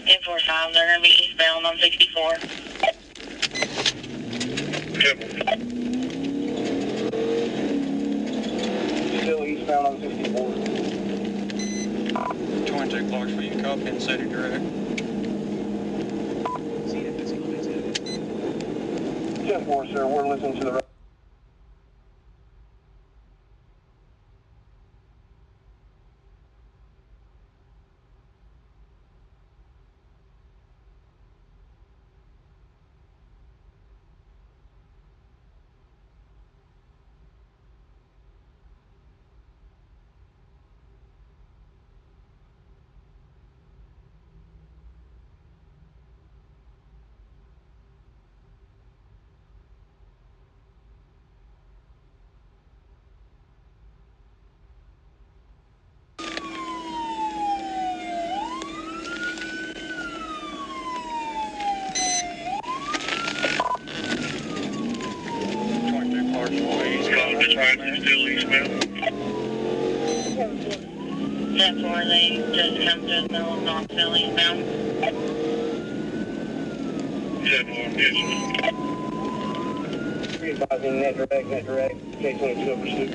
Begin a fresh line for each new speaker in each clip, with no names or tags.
10-4-5, they're going to be eastbound on 64.
Still eastbound on 64.
22 clocks for you, copy and city direct.
10-4, sir, we're listening to the...
Still eastbound. 10-4, they just come to the middle of Knoxville eastbound.
10-4, yes, sir. Be advising net direct, K-22 in pursuit.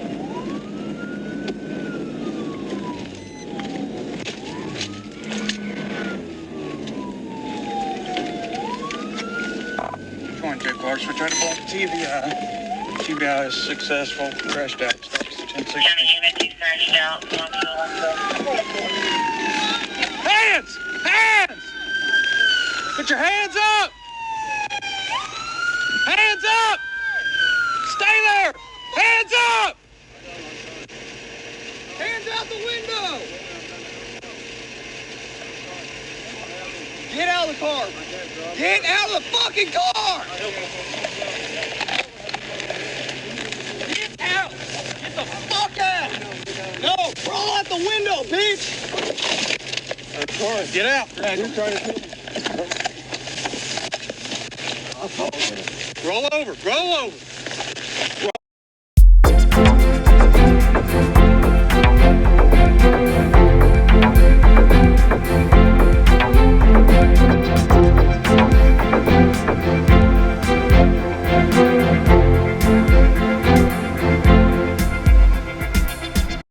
Cars, we're trying to block TVI. TVI is successful. Crashed out. Stops at 10-16.
County unit, he's crashed out.
Hands! Hands! Put your hands up! Hands up! Stay there! Hands up! Hands out the window! Get out of the car! Get out of the fucking car! Get out! Get the fuck out! No! Roll out the window, bitch! Get out!
Who's trying to kill me?
Roll over! Roll over!